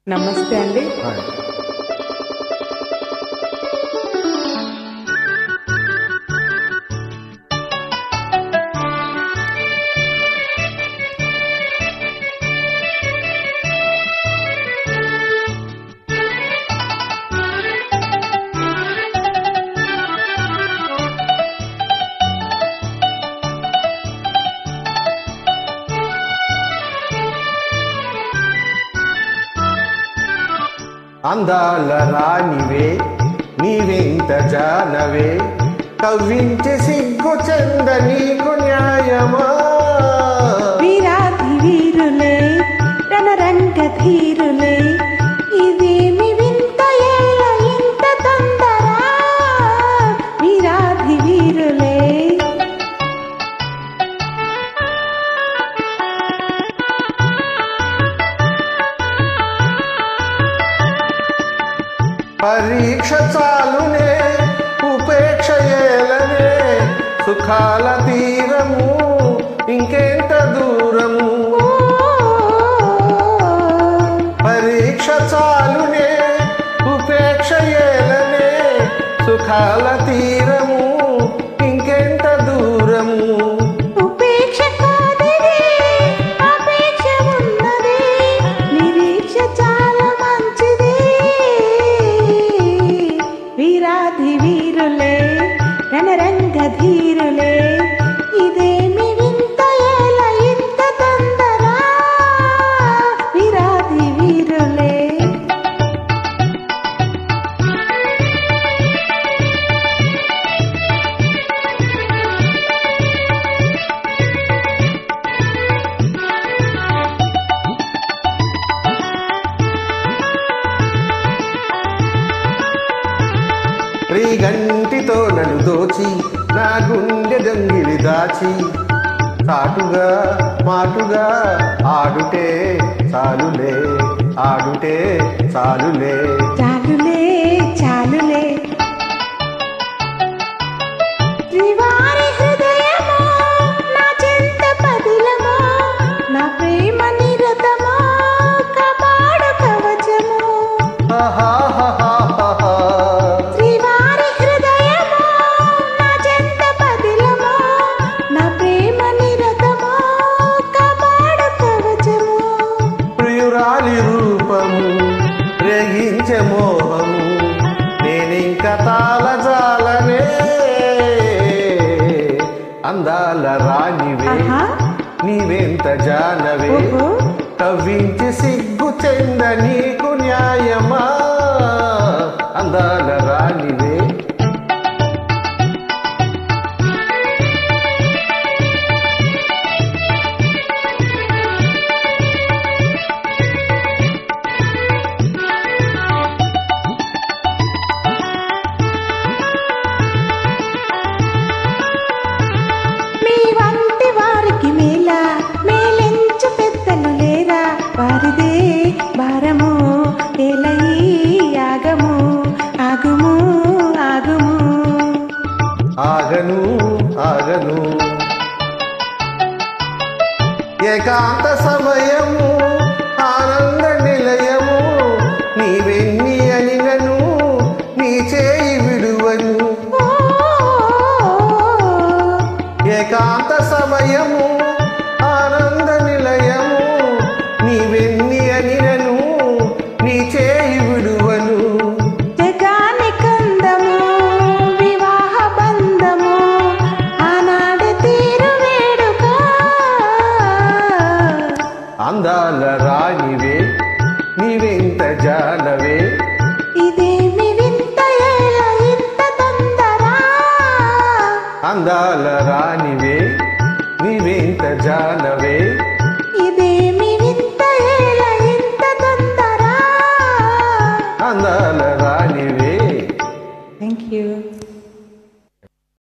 నమస్తే అండి. అందాల రాణివే నీవెంత జానవే, కవ్వించి సిగ్గు చెంద నీకు న్యాయమా? వీరాధి వీరులే రణరంగ ధీరులే, ఇదేమి వింత ఏల ఇంత తొందర? వీరాధి వీరులే పరీక్ష చాలునే ఉపేక్ష ఏలనే, సుఖాల తీరము ఇంకెంత దూరము? పరీక్ష చాలునే ఉపేక్ష ఏలనే, సుఖాల తీరము ఇంకెంత దూరము? ఉపేక్ష కాదనే అపేక్ష ఉన్నదే, నిరీక్ష చాలా మంచిదే. వీరాధి వీరులే రణరంగ ధీరులే, ఇదేమి వింత ఏల ఇంత తొందర? వీరాధి వీరులే శ్రీగంటితో నన్ను దోచి నా గుండె దొంగిలి దాచి, చాటుగా మాటుగా ఆడుటే చాలులే, ఆడుటే చాలులే. చాలులే చాలులే, శ్రీవారి హృదయమో నా చెంత పదిలమో, నా ప్రేమ నిరతమో కాపాడు కవచము. ఆహాహాహాహా. శ్రీవారి హృదయమో నా చెంత పదిలమో, నా ప్రేమ నిరతమో కాపాడు కవచము. ప్రియురాలి రూపము రేగించే మోహము, నేనింక తాళజాలనే. అందాల రాణివే ఆహా. నీవెంత జానవే, ఓహో. కవ్వించి సిగ్గు చెంద నీకు న్యాయమా? అందాల రాణివే మీ వంటి వారికి మేల మేలెంచు పెద్దలు లేరా? వారిదే భారము ఏలయి ఆగము ఆగుము ఆగుము. ఆగను ఆగను, ఏకాంత సమయము ఆనంద నిలయము, నీవెన్ని అనినను నీ చేయి విడువను. ఓ, ఏకాంత సమయము ఆనంద నిలయము, నీవెన్ని అనినను నీ చేయి విడువను. జగాని కందము వివాహ బంధము, ఆనాడు తీరు వేడుక. అందాల రాణివే నీవెంత జానవే, ఇదేమి వింత ఏల ఇంత తొందర? అందాల రాణి